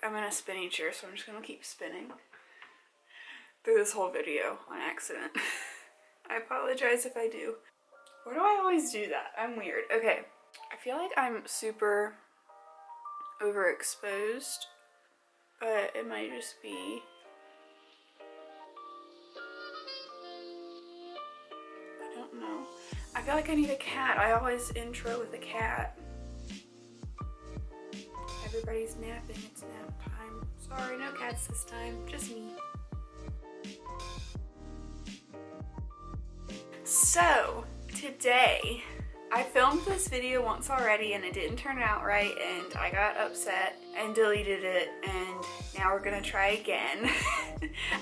I'm in a spinning chair, so I'm just gonna keep spinning through this whole video on accident. I apologize if I do. Why do I always do that? I'm weird. Okay, I feel like I'm super overexposed, but it might just be. I don't know. I feel like I need a cat. I always intro with a cat. Everybody's napping. It's nap time. Sorry, no cats this time. Just me. So, today, I filmed this video once already and it didn't turn out right and I got upset and deleted it, and now we're gonna try again.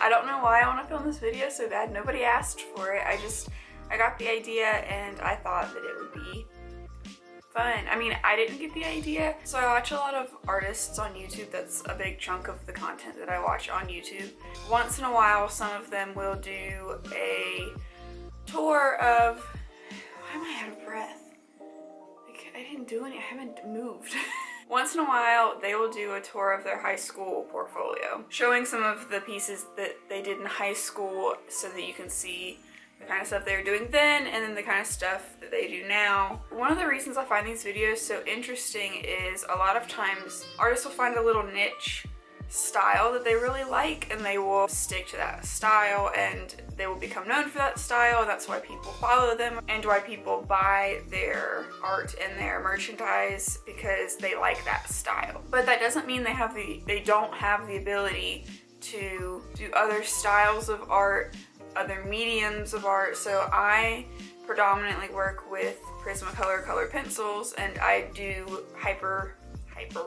I don't know why I want to film this video so bad. Nobody asked for it. I got the idea and I thought that it would be fun. I mean, I didn't get the idea. So I watch a lot of artists on YouTube. That's a big chunk of the content that I watch on YouTube. Once in a while, some of them will do a tour of, why am I out of breath? Like, I didn't do any, I haven't moved. Once in a while, they will do a tour of their high school portfolio, showing some of the pieces that they did in high school so that you can see the kind of stuff they were doing then and then the kind of stuff that they do now. One of the reasons I find these videos so interesting is a lot of times artists will find a little niche style that they really like and they will stick to that style and they will become known for that style, and that's why people follow them and why people buy their art and their merchandise, because they like that style. But that doesn't mean they don't have the ability to do other styles of art, other mediums of art. So I predominantly work with Prismacolor colored pencils, and I do hyper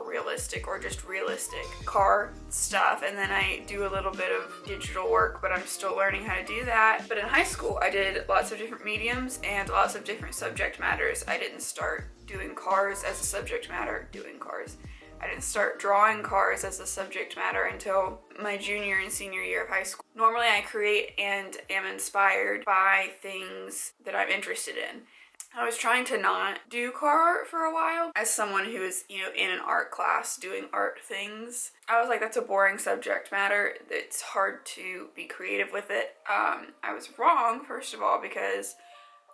realistic or just realistic car stuff, and then I do a little bit of digital work, but I'm still learning how to do that. But in high school I did lots of different mediums and lots of different subject matters. I didn't start doing cars as a subject matter I didn't start drawing cars as a subject matter until my junior and senior year of high school. Normally I create and am inspired by things that I'm interested in. I was trying to not do car art for a while. As someone who is, in an art class doing art things, I was like, that's a boring subject matter. It's hard to be creative with it. I was wrong, first of all, because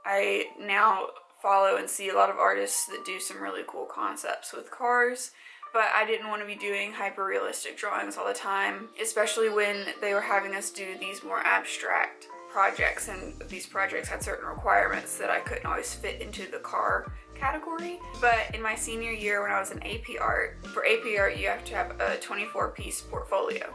I now follow and see a lot of artists that do some really cool concepts with cars. But I didn't want to be doing hyper-realistic drawings all the time, especially when they were having us do these more abstract projects, and these projects had certain requirements that I couldn't always fit into the car category. But in my senior year when I was in AP Art, for AP Art you have to have a 24-piece portfolio.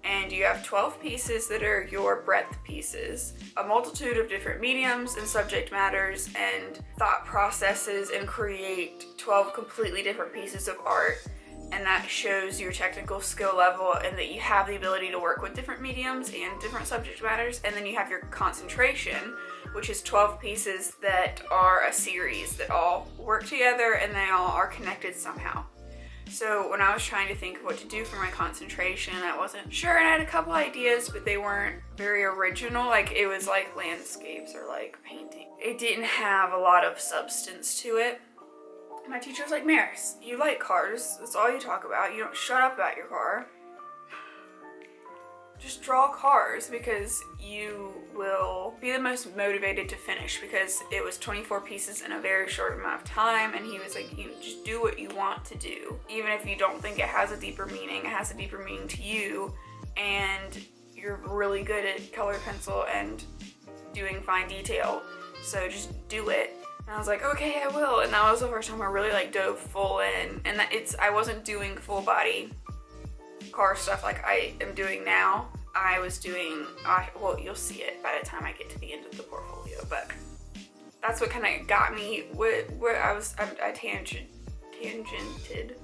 And you have 12 pieces that are your breadth pieces, a multitude of different mediums and subject matters and thought processes, and create 12 completely different pieces of art. And that shows your technical skill level and that you have the ability to work with different mediums and different subject matters. And then you have your concentration, which is 12 pieces that are a series that all work together and they all are connected somehow. So when I was trying to think of what to do for my concentration, I wasn't sure, and I had a couple ideas, but they weren't very original. Like, it was like landscapes or like painting. It didn't have a lot of substance to it. My teacher was like, Marris, you like cars. That's all you talk about. You don't shut up about your car. Just draw cars because you will be the most motivated to finish, because it was 24 pieces in a very short amount of time, and he was like, just do what you want to do. Even if you don't think it has a deeper meaning, it has a deeper meaning to you, and you're really good at colored pencil and doing fine detail, so just do it. And I was like, okay, I will. And that was the first time I really dove full in, and I wasn't doing full body car stuff like I am doing now. I was doing, well, you'll see it by the time I get to the end of the portfolio, but that's what kind of got me where I tangented. Is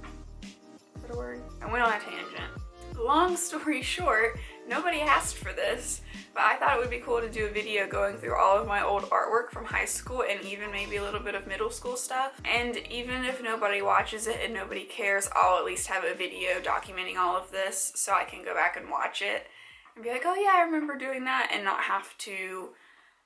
that a word? I went on a tangent. Long story short, nobody asked for this, but I thought it would be cool to do a video going through all of my old artwork from high school and even maybe a little bit of middle school stuff. And even if nobody watches it and nobody cares, I'll at least have a video documenting all of this so I can go back and watch it and be like, oh yeah, I remember doing that, and not have to.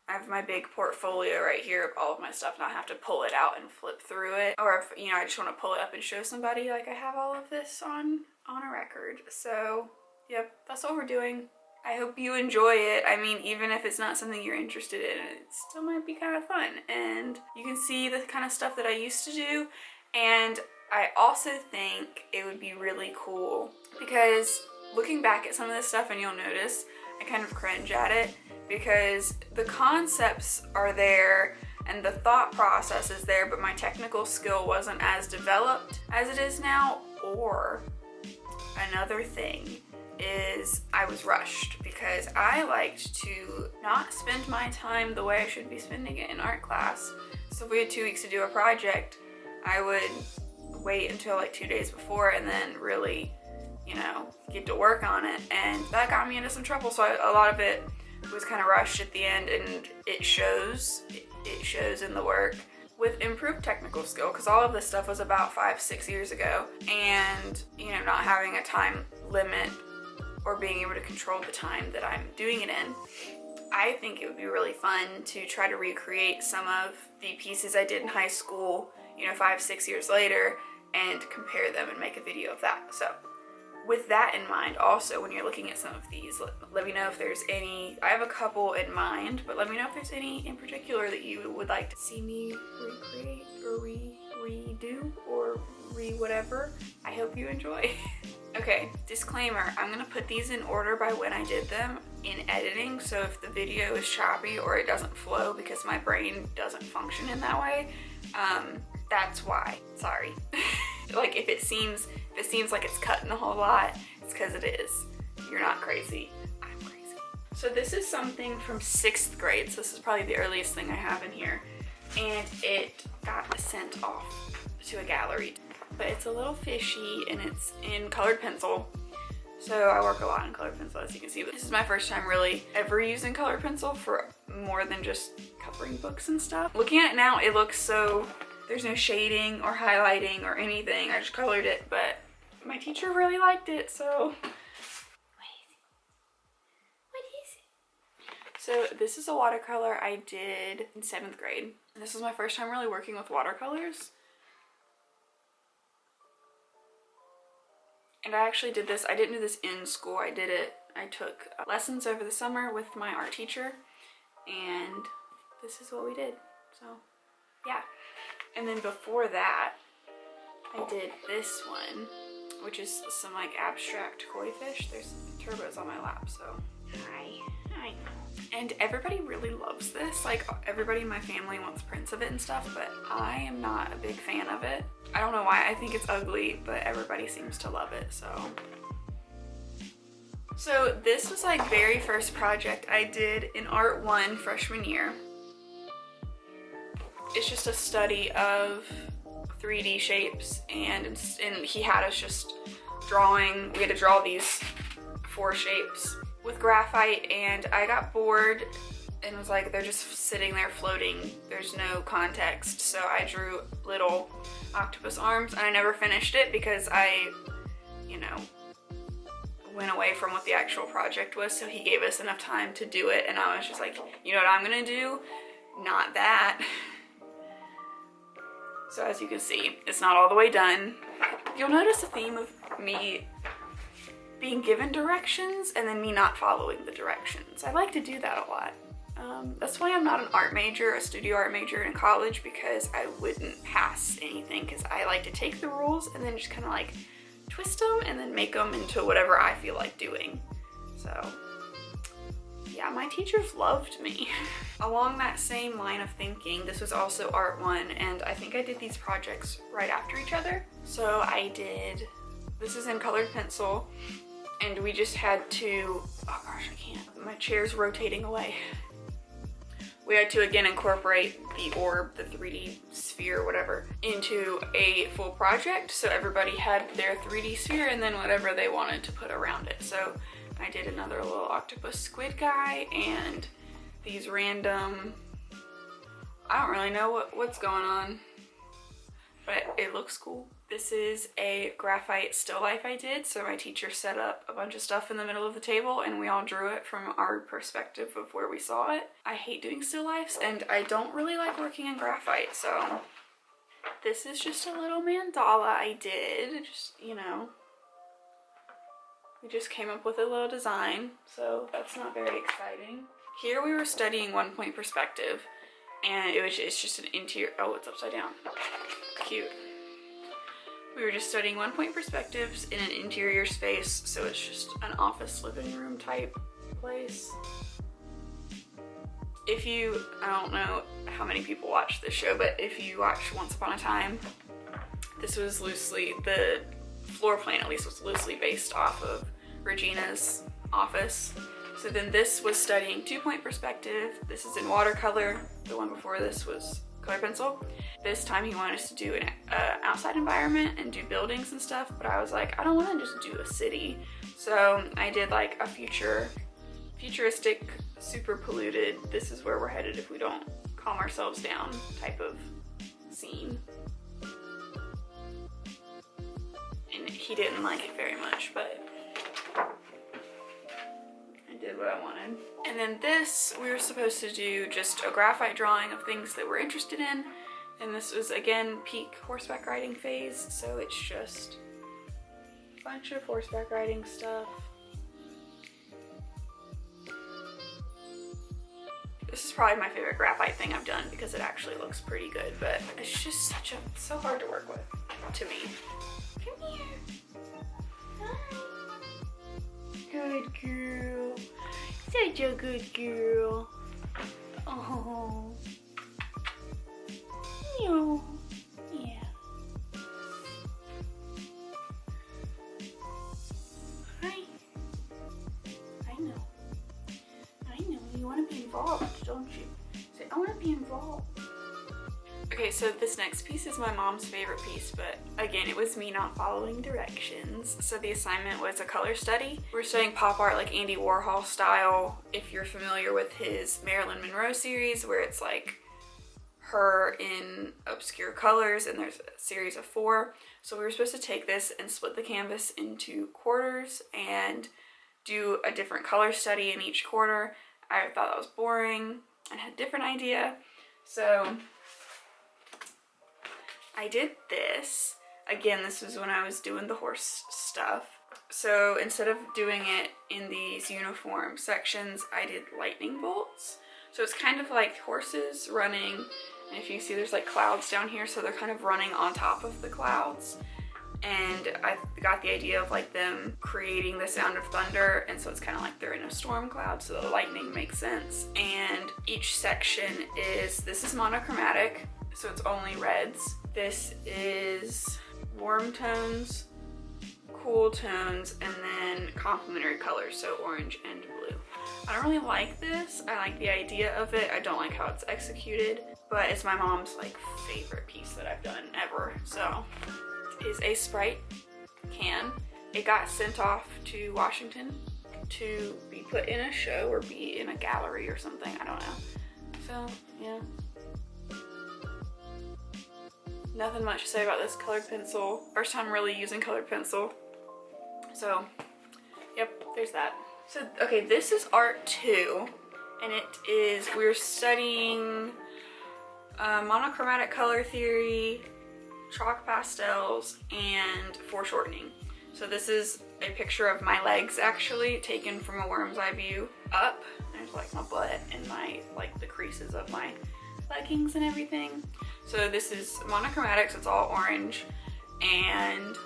I have my big portfolio right here of all of my stuff, not have to pull it out and flip through it. Or if, I just want to pull it up and show somebody, like, I have all of this on a record. So yep, that's what we're doing. I hope you enjoy it. I mean, even if it's not something you're interested in, it still might be kind of fun. And you can see the kind of stuff that I used to do. And I also think it would be really cool because looking back at some of this stuff, and you'll notice I kind of cringe at it because the concepts are there and the thought process is there, but my technical skill wasn't as developed as it is now. Or another thing is I was rushed because I liked to not spend my time the way I should be spending it in art class. So if we had 2 weeks to do a project, I would wait until like 2 days before and then really, you know, get to work on it. And that got me into some trouble. So a lot of it was kind of rushed at the end, and it shows. It shows in the work. With improved technical skill, because all of this stuff was about 5-6 years ago, and you know, not having a time limit or being able to control the time that I'm doing it in, I think it would be really fun to try to recreate some of the pieces I did in high school, you know, 5-6 years later, and compare them and make a video of that. So with that in mind, also when you're looking at some of these, let me know if there's any. I have a couple in mind, but let me know if there's any in particular that you would like to see me recreate or redo or whatever. I hope you enjoy. Okay, disclaimer, I'm gonna put these in order by when I did them in editing, so if the video is choppy or it doesn't flow because my brain doesn't function in that way, that's why. Sorry. Like if it seems like it's cutting a whole lot, it's because it is. You're not crazy. I'm crazy. So this is something from 6th grade. So this is probably the earliest thing I have in here. And it got sent off to a gallery. But it's a little fishy and it's in colored pencil. So I work a lot in colored pencil, as you can see. But this is my first time really ever using colored pencil for more than just coloring books and stuff. Looking at it now, it looks so... There's no shading or highlighting or anything. I just colored it, but my teacher really liked it, so. What is it? So this is a watercolor I did in 7th grade. And this was my first time really working with watercolors. And I actually did this, I didn't do this in school, I took lessons over the summer with my art teacher, and this is what we did, so yeah. And then before that, I did this one, which is some like abstract koi fish. There's turbos on my lap, so hi. And everybody really loves this. Like everybody in my family wants prints of it and stuff, but I am not a big fan of it. I don't know why, I think it's ugly, but everybody seems to love it, so. So this was like very first project I did in Art 1 freshman year. It's just a study of 3D shapes, and he had us just drawing. We had to draw these 4 shapes with graphite, and I got bored and was like, they're just sitting there floating. There's no context. So I drew little octopus arms, and I never finished it because I, you know, went away from what the actual project was. So he gave us enough time to do it, and I was just like, you know what I'm gonna do? Not that. So as you can see, it's not all the way done. You'll notice a theme of me being given directions and then me not following the directions. I like to do that a lot. That's why I'm not an art major, a studio art major in college, because I wouldn't pass anything, because I like to take the rules and then just kind of like twist them and then make them into whatever I feel like doing. So yeah, my teachers loved me. Along that same line of thinking, this was also Art 1, and I think I did these projects right after each other. So I did, this is in colored pencil, and we just had to, oh gosh, I can't, my chair's rotating away. We had to again incorporate the orb, the 3D sphere, whatever, into a full project. So everybody had their 3D sphere and then whatever they wanted to put around it. So I did another little octopus squid guy and these random, I don't really know what's going on, but it looks cool. This is a graphite still life I did. So my teacher set up a bunch of stuff in the middle of the table and we all drew it from our perspective of where we saw it. I hate doing still lifes and I don't really like working in graphite. So this is just a little mandala I did, just, you know, We just came up with a little design, so that's not very exciting. Here we were studying 1-point perspective, and it's just an interior, oh, it's upside down. Cute. We were just studying 1-point perspectives in an interior space, so it's just an office living room type place. If you, I don't know how many people watch this show, but if you watch Once Upon a Time, this was loosely, the floor plan at least was loosely based off of Regina's office. So then this was studying 2-point perspective. This is in watercolor. The one before this was color pencil. This time he wanted us to do an outside environment and do buildings and stuff, but I was like, I don't want to just do a city. So I did like a futuristic, super polluted, this is where we're headed if we don't calm ourselves down type of scene. And he didn't like it very much, but I did what I wanted. And then this, we were supposed to do just a graphite drawing of things that we're interested in. And this was, again, peak horseback riding phase, so it's just a bunch of horseback riding stuff. This is probably my favorite graphite thing I've done because it actually looks pretty good, but it's just so hard to work with, to me. Come here. Hi. Good girl. Such a good girl. Oh. No. Yeah. Hi. I know. You want to be involved, don't you? Say, I want to be involved. Okay, so this next piece is my mom's favorite piece, but again, it was me not following directions. So the assignment was a color study. We're studying pop art like Andy Warhol style. If you're familiar with his Marilyn Monroe series, where it's like her in obscure colors, and there's a series of 4. So we were supposed to take this and split the canvas into quarters and do a different color study in each quarter. I thought that was boring and had a different idea. So I did this. Again, this was when I was doing the horse stuff. So instead of doing it in these uniform sections, I did lightning bolts. So it's kind of like horses running, and if you see there's like clouds down here, so they're kind of running on top of the clouds. And I got the idea of like them creating the sound of thunder, and so it's kind of like they're in a storm cloud, so the lightning makes sense. And each section this is monochromatic, so it's only reds. This is warm tones, cool tones, and then complementary colors, so orange and blue. I don't really like this. I like the idea of it. I don't like how it's executed, but it's my mom's like favorite piece that I've done ever. So is a Sprite can. It got sent off to Washington to be put in a show or be in a gallery or something. I don't know. So yeah. Nothing much to say about this colored pencil. First time really using colored pencil. So yep, there's that. So okay, this is art 2, and we're studying monochromatic color theory, chalk pastels, and foreshortening. So this is a picture of my legs actually, taken from a worm's eye view up. There's like my butt and my the creases of my leggings and everything. So this is monochromatic, so it's all orange, and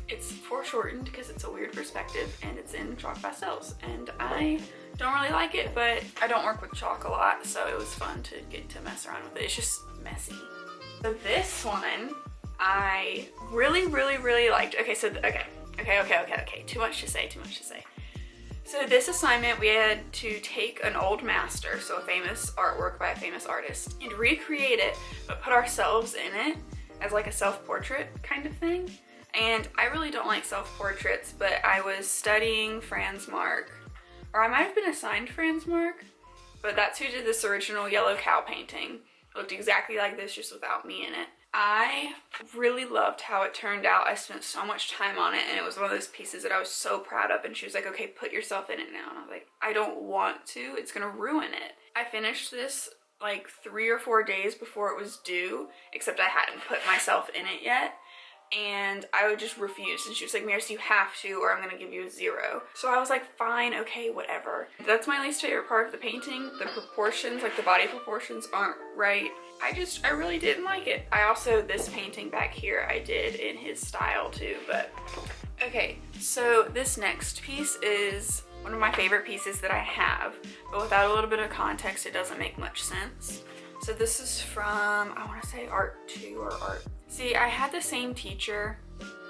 it's foreshortened because it's a weird perspective, and it's in chalk pastels. And I don't really like it, but I don't work with chalk a lot, so it was fun to get to mess around with it. It's just messy. So this one I really liked. Okay, so okay. Too much to say. So this assignment, we had to take an old master, so a famous artwork by a famous artist, and recreate it, but put ourselves in it as like a self-portrait kind of thing. And I really don't like self-portraits, but I was studying Franz Marc, or I might have been assigned Franz Marc, but that's who did this original yellow cow painting. It looked exactly like this, just without me in it. I really loved how it turned out. I spent so much time on it, and it was one of those pieces that I was so proud of, and she was like, okay, put yourself in it now. And I was like, I don't want to. It's gonna ruin it. I finished this like 3 or 4 days before it was due, except I hadn't put myself in it yet. and I would just refuse. And she was like, Marris, you have to, or I'm gonna give you a 0. So I was like, fine, okay, whatever. That's my least favorite part of the painting. The proportions, like the body proportions aren't right. I really didn't like it. I also, this painting back here, I did in his style too, but okay. So this next piece is one of my favorite pieces that I have, but without a little bit of context, it doesn't make much sense. So this is from, I want to say Art 2 or Art. See, I had the same teacher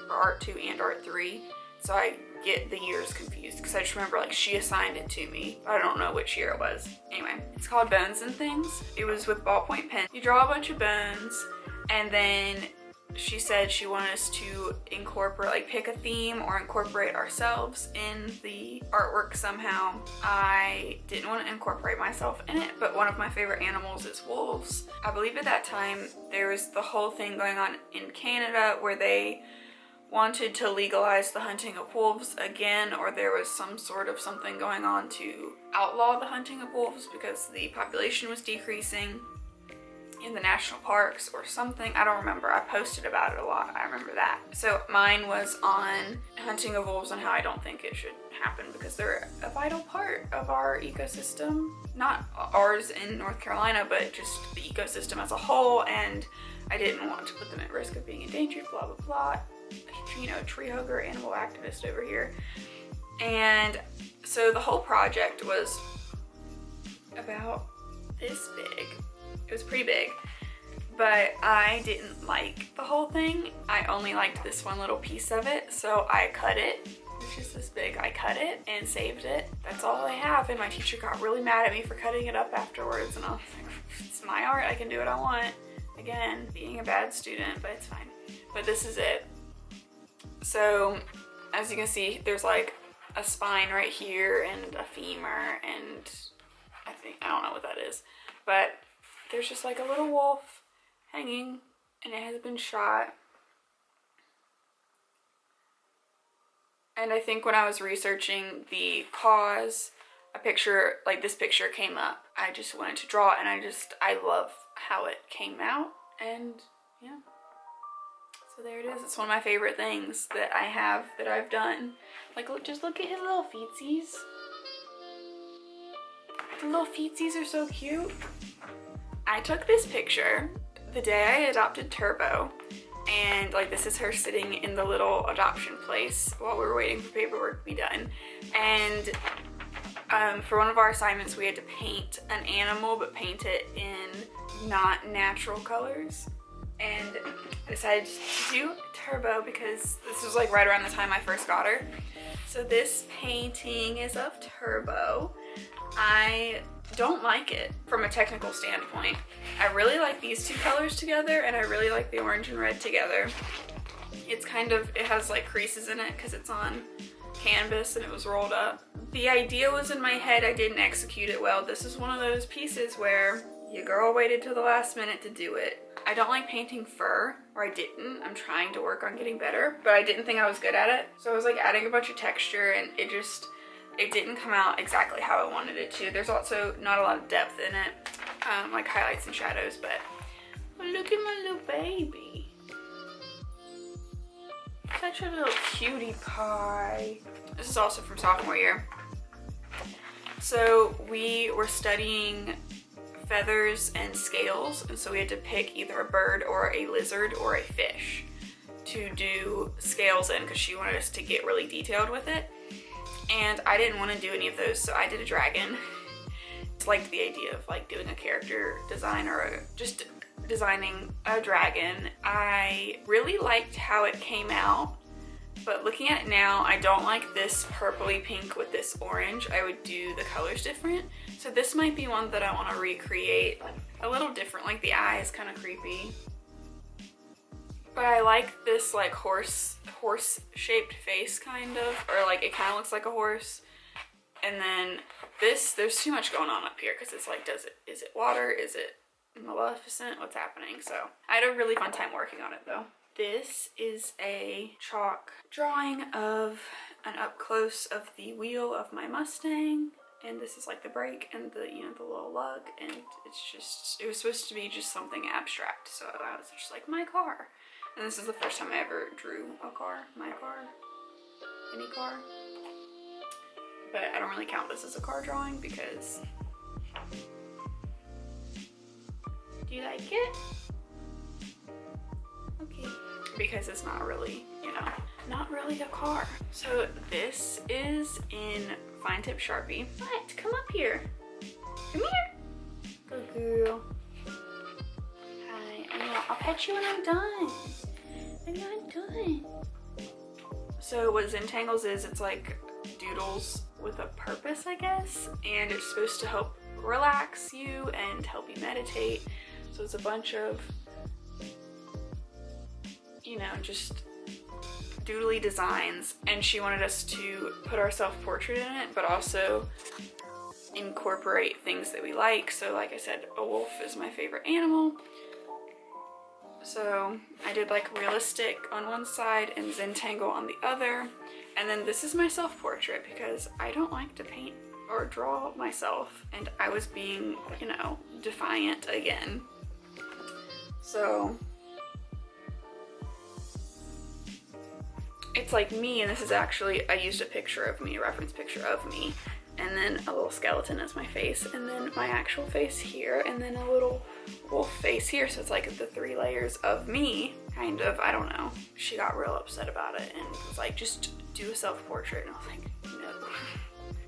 for Art 2 and Art 3, so I get the years confused because I just remember like she assigned it to me. I don't know which year it was. Anyway, it's called Bones and Things. It was with ballpoint pen. You draw a bunch of bones, and then she said she wanted us to incorporate, like pick a theme or incorporate ourselves in the artwork somehow. I didn't want to incorporate myself in it, but one of my favorite animals is wolves. I believe at that time there was the whole thing going on in Canada where they wanted to legalize the hunting of wolves again, or there was some sort of something going on to outlaw the hunting of wolves because the population was decreasing in the national parks or something. I don't remember. I posted about it a lot. I remember that. So mine was on hunting of wolves and how I don't think it should happen because they're a vital part of our ecosystem. Not ours in North Carolina, but just the ecosystem as a whole, and I didn't want to put them at risk of being endangered, blah, blah, blah. You know, tree hugger, animal activist over here. And so the whole project was about this big. It was pretty big, but I didn't like the whole thing. I only liked this one little piece of it, so I cut it. It's just this big. I cut it and saved it. That's all I have, and my teacher got really mad at me for cutting it up afterwards, and I was like, it's my art, I can do what I want. Again, being a bad student, but it's fine. But this is it. So, as you can see, there's like a spine right here and a femur, and I don't know what that is, but there's just like a little wolf hanging, and it has been shot. And I think when I was researching the cause, a picture, like this picture came up. I just wanted to draw it, and I love how it came out, and yeah. So there it is. It's one of my favorite things that I have, that I've done. Like, look, just look at his little feetsies. The little feetsies are so cute. I took this picture the day I adopted Turbo, and like this is her sitting in the little adoption place while we were waiting for paperwork to be done. And for one of our assignments we had to paint an animal, but paint it in not natural colors. And I decided to do Turbo because this was like right around the time I first got her. So this painting is of Turbo. I don't like it from a technical standpoint. I really like these two colors together, and I really like the orange and red together. It's kind of, it has like creases in it because it's on canvas and it was rolled up. The idea was in my head, I didn't execute it well. This is one of those pieces where your girl waited till the last minute to do it. I don't like painting fur, or I didn't. I'm trying to work on getting better, but I didn't think I was good at it. So I was like adding a bunch of texture, and it didn't come out exactly how I wanted it to. There's also not a lot of depth in it, like highlights and shadows, but look at my little baby. Such a little cutie pie. This is also from sophomore year. So we were studying feathers and scales, and so we had to pick either a bird or a lizard or a fish to do scales in because she wanted us to get really detailed with it. And I didn't want to do any of those, so I did a dragon. I liked the idea of like doing a character design or just designing a dragon. I really liked how it came out, but looking at it now, I don't like this purpley pink with this orange. I would do the colors different. So this might be one that I want to recreate a little different. Like the eye is kind of creepy. But I like this like horse shaped face kind of, or like it kind of looks like a horse. And then this, there's too much going on up here because it's like, is it water? Is it Maleficent? What's happening? So I had a really fun time working on it though. This is a chalk drawing of an up close of the wheel of my Mustang. And this is like the brake and the, you know, the little lug, and it's just, it was supposed to be just something abstract. So I was just like, my car. And this is the first time I ever drew a car, my car, any car. But I don't really count this as a car drawing because... Do you like it? Okay. Because it's not really, you know, not really a car. So this is in fine tip Sharpie. What? Come up here. Come here. Good girl. Hi. I'll pet you when I'm done. I'm not done. So what Zentangles is, it's like doodles with a purpose, I guess. And it's supposed to help relax you and help you meditate. So it's a bunch of, you know, just doodly designs, and she wanted us to put our self-portrait in it, but also incorporate things that we like. So like I said, a wolf is my favorite animal. So I did like realistic on one side and Zentangle on the other. And then this is my self-portrait because I don't like to paint or draw myself, and I was being, you know, defiant again. So it's like me, and this is actually, I used a picture of me, a reference picture of me, and then a little skeleton as my face, and then my actual face here, and then a little wolf face here. So it's like the 3 layers of me, kind of. I don't know. She got real upset about it and was like, just do a self-portrait. And I was like, no.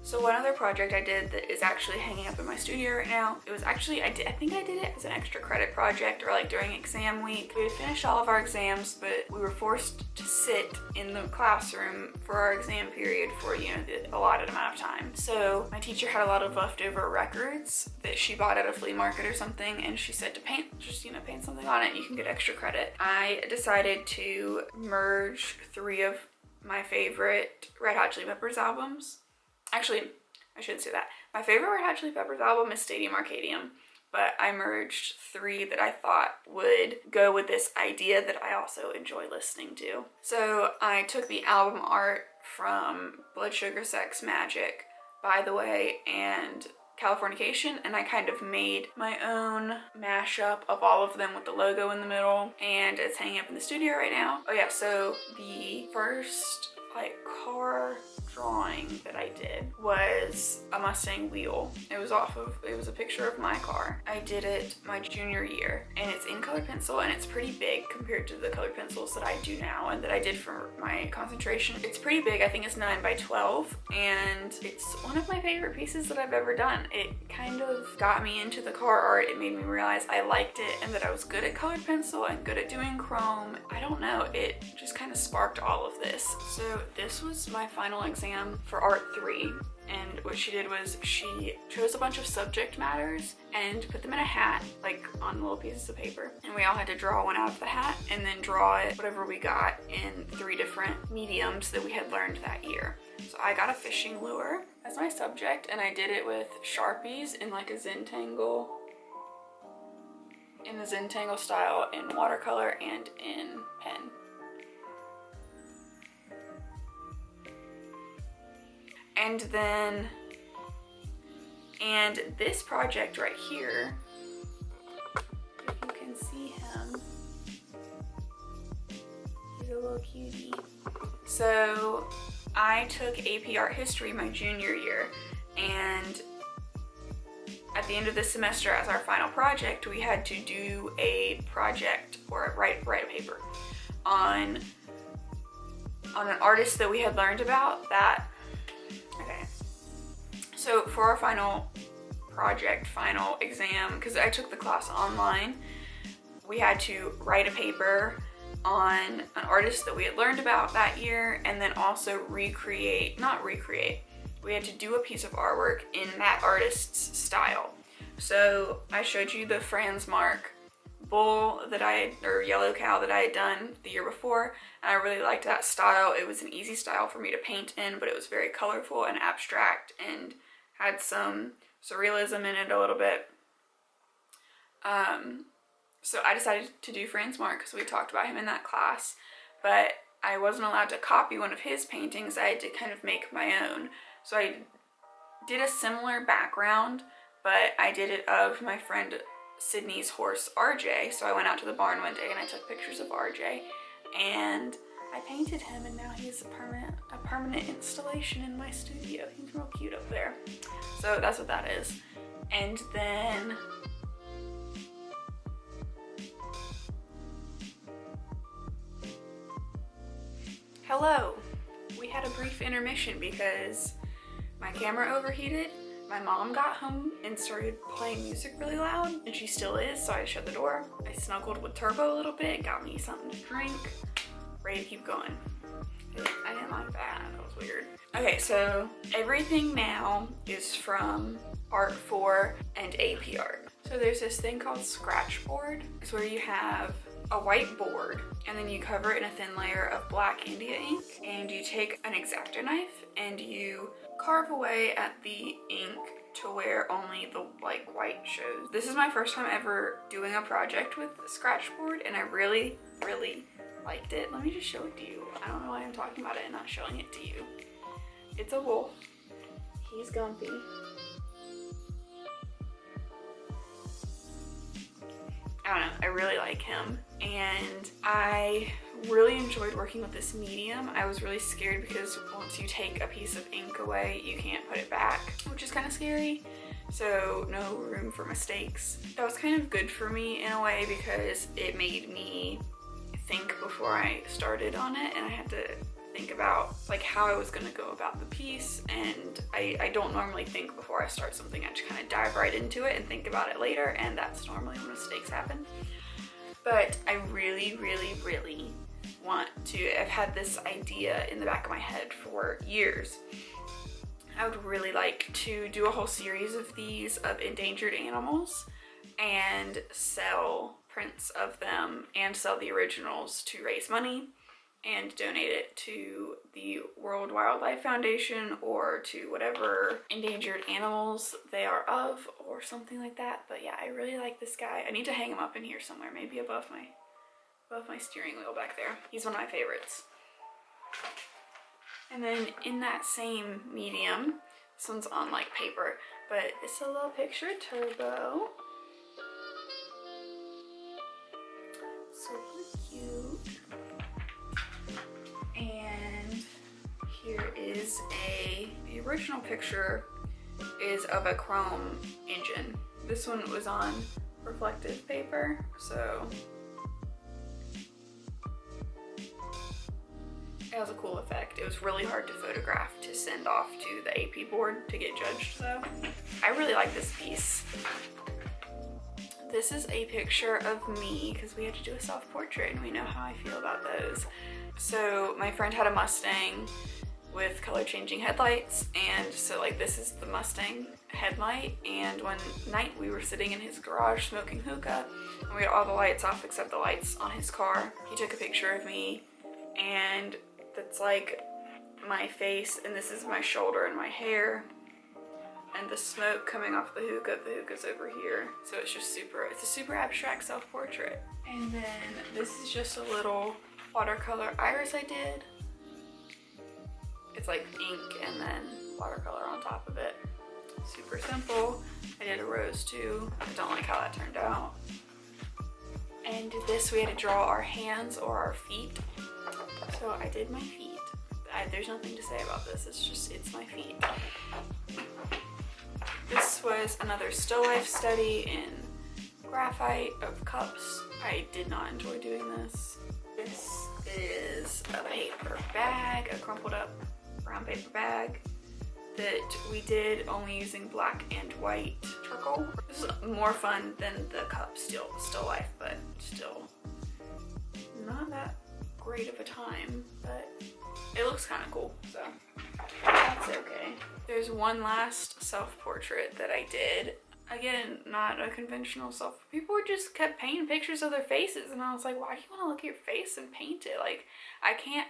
So one other project I did that is actually hanging up in my studio right now, it was actually, I think I did it as an extra credit project, or like during exam week. We had finished all of our exams, but we were forced to sit in the classroom for our exam period for, you know, the allotted amount of time. So my teacher had a lot of leftover records that she bought at a flea market or something, and she said to paint, just, you know, paint something on it, you can get extra credit. I decided to merge 3 of my favorite Red Hot Chili Peppers albums. Actually, I shouldn't say that. My favorite Red Hot Chili Peppers album is Stadium Arcadium, but I merged 3 that I thought would go with this idea that I also enjoy listening to. So I took the album art from Blood Sugar Sex Magic, By the Way, and Californication, and I kind of made my own mashup of all of them with the logo in the middle, and it's hanging up in the studio right now. Oh yeah, so the first like car drawing that I did was a Mustang wheel. It was a picture of my car. I did it my junior year, and it's in colored pencil, and it's pretty big compared to the colored pencils that I do now and that I did for my concentration. It's pretty big. I think it's 9 by 12, and it's one of my favorite pieces that I've ever done. It kind of got me into the car art. It made me realize I liked it and that I was good at colored pencil and good at doing chrome. I don't know, it just kind of sparked all of this. So this was my final exam for Art 3, and what she did was she chose a bunch of subject matters and put them in a hat, like on little pieces of paper, and we all had to draw one out of the hat and then draw it whatever we got in 3 different mediums that we had learned that year. So I got a fishing lure as my subject, and I did it with Sharpies in like a Zentangle, in the Zentangle style, in watercolor and in pen. And this project right here, if you can see him, he's a little cutie. So I took AP Art History my junior year, and at the end of this semester as our final project, we had to do a project or write a paper on an artist that we had learned about that. Okay, so for our final project, final exam, because I took the class online, we had to write a paper on an artist that we had learned about that year, and then also we had to do a piece of artwork in that artist's style. So I showed you the Franz Marc bull or yellow cow that I had done the year before, and I really liked that style. It was an easy style for me to paint in, but it was very colorful and abstract and had some surrealism in it a little bit. So I decided to do Franz Marc because we talked about him in that class, but I wasn't allowed to copy one of his paintings. I had to kind of make my own. So I did a similar background, but I did it of my friend Sydney's horse RJ. So I went out to the barn one day and I took pictures of RJ and I painted him, and now he's a permanent installation in my studio. He's real cute up there. So that's what that is. And then hello. We had a brief intermission because my camera overheated. My mom got home and started playing music really loud, and she still is, so I shut the door. I snuggled with Turbo a little bit, got me something to drink, ready to keep going. I didn't like that, that was weird. Okay, so everything now is from Art 4 and AP Art. So there's this thing called Scratchboard. It's where you have a white board and then you cover it in a thin layer of black India ink, and you take an X-Acto knife and you carve away at the ink to where only the like white shows. This is my first time ever doing a project with Scratchboard, and I really liked it. Let me just show it to you. I don't know why I'm talking about it and not showing it to you. It's a wolf. He's Gumpy. I don't know, I really like him, and I really enjoyed working with this medium. I was really scared because once you take a piece of ink away, you can't put it back, which is kind of scary. So no room for mistakes. That was kind of good for me in a way because it made me think before I started on it, and I had to think about like how I was going to go about the piece, and I don't normally think before I start something. I just kind of dive right into it and think about it later, and that's normally when mistakes happen. But I really want to, I've had this idea in the back of my head for years. I would really like to do a whole series of these of endangered animals and sell prints of them and sell the originals to raise money and donate it to the World Wildlife Foundation or to whatever endangered animals they are of or something like that. But yeah, I really like this guy. I need to hang him up in here somewhere, maybe above my steering wheel back there. He's one of my favorites. And then in that same medium, this one's on like paper, but it's a little picture of Turbo. Super cute. And here is the original picture is of a chrome engine. This one was on reflective paper, so it has a cool effect. It was really hard to photograph to send off to the AP board to get judged though. I really like this piece. This is a picture of me because we had to do a self-portrait and we know how I feel about those. So my friend had a Mustang with color changing headlights, and so like this is the Mustang headlight, and one night we were sitting in his garage smoking hookah and we had all the lights off except the lights on his car. He took a picture of me, and that's like my face, and this is my shoulder and my hair, and the smoke coming off the hookah's over here. So it's just it's a super abstract self-portrait. And then this is just a little watercolor iris I did. It's like ink and then watercolor on top of it. Super simple. I did a rose too. I don't like how that turned out. And this we had to draw our hands or our feet. So I did my feet. There's nothing to say about this. It's my feet. This was another still life study in graphite of cups. I did not enjoy doing this. This is a paper bag, a crumpled up brown paper bag that we did only using black and white charcoal. This is more fun than the cup still life, but still not that great of a time, but it looks kind of cool, so that's okay. There's one last self-portrait that I did. Again, not a conventional self. People just kept painting pictures of their faces, and I was like, why do you want to look at your face and paint it? Like,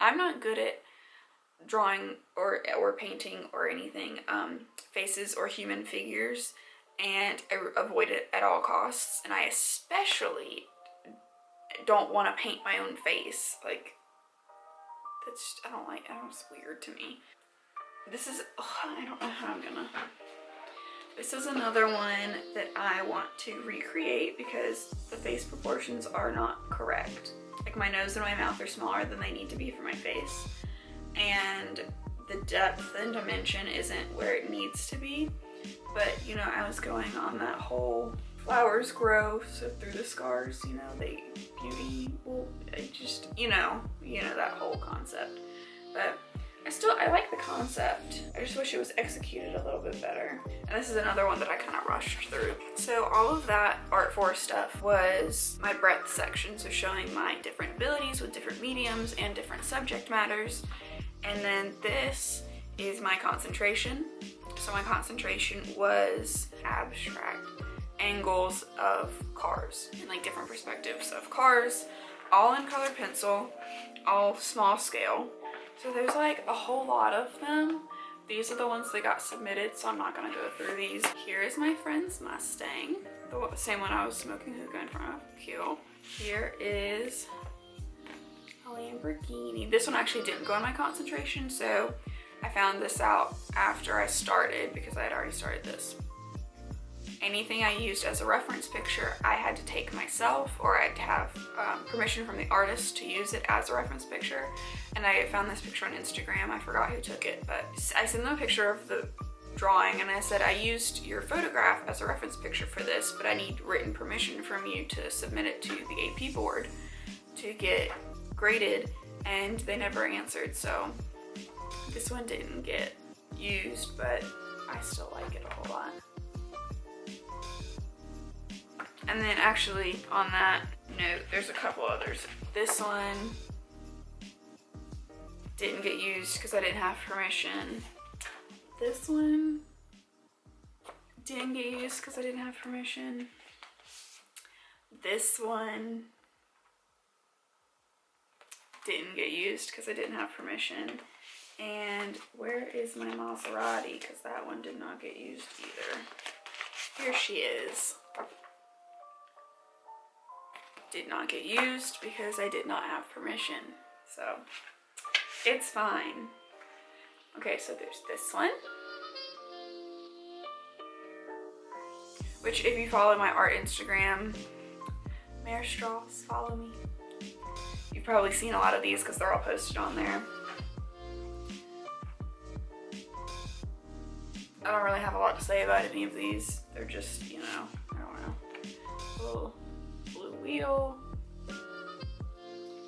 I'm not good at drawing or painting or anything, faces or human figures, and I avoid it at all costs. And I especially don't want to paint my own face. Like, that's, I don't know, it's weird to me. This is, I don't know how I'm gonna This is another one that I want to recreate because the face proportions are not correct. Like my nose and my mouth are smaller than they need to be for my face. And the depth and dimension isn't where it needs to be. But you know, I was going on that whole flowers grow, so through the scars, you know, they beauty will, I just, you know that whole concept. But I like the concept. I just wish it was executed a little bit better. And this is another one that I kind of rushed through. So all of that Art Force stuff was my breadth section, so showing my different abilities with different mediums and different subject matters. And then this is my concentration. So my concentration was abstract angles of cars and like different perspectives of cars, all in colored pencil, all small scale. So there's like a whole lot of them. These are the ones that got submitted, so I'm not gonna go through these. Here is my friend's Mustang, the same one I was smoking hookah in front of. Cute. Here is a Lamborghini. This one actually didn't go in my concentration, so I found this out after I started because I had already started this. Anything I used as a reference picture, I had to take myself, or I'd have permission from the artist to use it as a reference picture. And I found this picture on Instagram. I forgot who took it, but I sent them a picture of the drawing and I said, I used your photograph as a reference picture for this, but I need written permission from you to submit it to the AP board to get graded, and they never answered. So this one didn't get used, but I still like it a whole lot. And then actually on that note, there's a couple others. This one didn't get used because I didn't have permission. This one didn't get used because I didn't have permission. This one didn't get used because I didn't have permission. And where is my Maserati? Because that one did not get used either. Here she is. Did not get used because I did not have permission. So it's fine. Okay, so there's this one, which if you follow my art Instagram, Marris Straws, follow me. You've probably seen a lot of these because they're all posted on there. I don't really have a lot to say about any of these. They're just, you know, I don't know. A little blue wheel.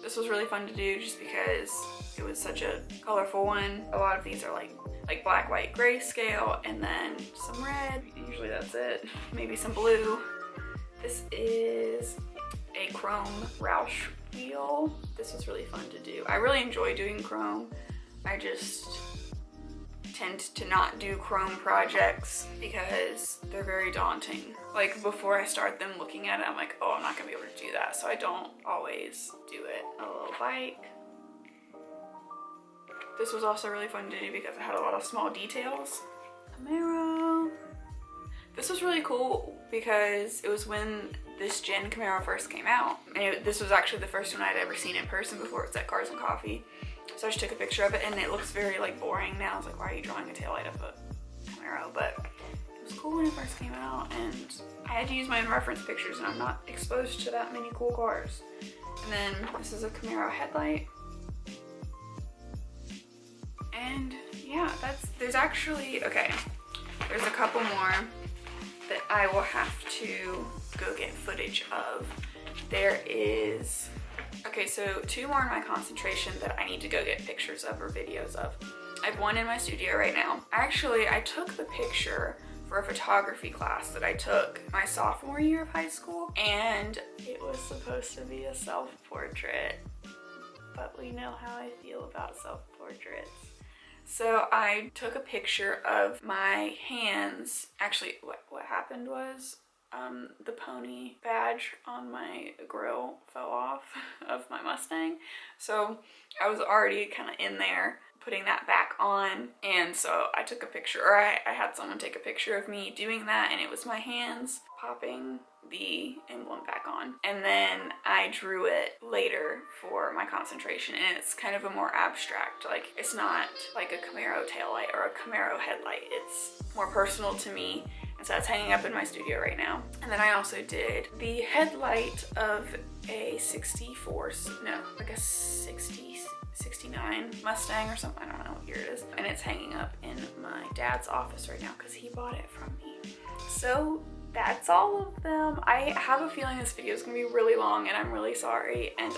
This was really fun to do just because it was such a colorful one. A lot of these are like black, white, grayscale, and then some red. Usually that's it. Maybe some blue. This is a chrome Roush wheel. This was really fun to do. I really enjoy doing chrome. I just tend to not do chrome projects because they're very daunting. Like before I start them looking at it, I'm like, oh, I'm not gonna be able to do that. So I don't always do it. A little bike. This was also really fun to do because it had a lot of small details. Camaro. This was really cool because it was when this Gen Camaro first came out. And this was actually the first one I'd ever seen in person before it was at Cars and Coffee. So I just took a picture of it and it looks very like boring now. I was like, why are you drawing a taillight of a Camaro? But it was cool when it first came out, and I had to use my own reference pictures and I'm not exposed to that many cool cars. And then this is a Camaro headlight. And yeah, there's actually, okay, there's a couple more that I will have to go get footage of. There is, okay, so 2 more in my concentration that I need to go get pictures of or videos of. I have one in my studio right now. Actually, I took the picture for a photography class that I took my sophomore year of high school, and it was supposed to be a self-portrait, but we know how I feel about self-portraits. So I took a picture of my hands. Actually, what happened was the pony badge on my grill fell off of my Mustang. So I was already kind of in there putting that back on. And so I took a picture, or I had someone take a picture of me doing that, and it was my hands popping the emblem back on. And then I drew it later for my concentration, and it's kind of a more abstract, like it's not like a Camaro taillight or a Camaro headlight. It's more personal to me, And so that's hanging up in my studio right now. And then I also did the headlight of a 69 Mustang or something. I don't know what year it is. And it's hanging up in my dad's office right now because he bought it from me. So that's all of them. I have a feeling this video is gonna be really long and I'm really sorry. And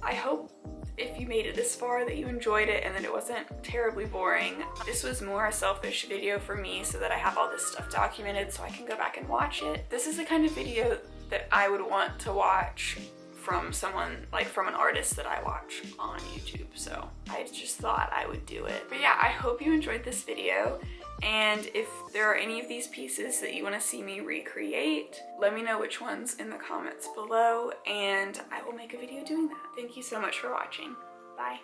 I hope if you made it this far that you enjoyed it and that it wasn't terribly boring. This was more a selfish video for me so that I have all this stuff documented so I can go back and watch it. This is the kind of video that I would want to watch from someone, like from an artist that I watch on YouTube. So I just thought I would do it. But yeah, I hope you enjoyed this video. And if there are any of these pieces that you want to see me recreate, let me know which ones in the comments below and I will make a video doing that. Thank you so much for watching. Bye.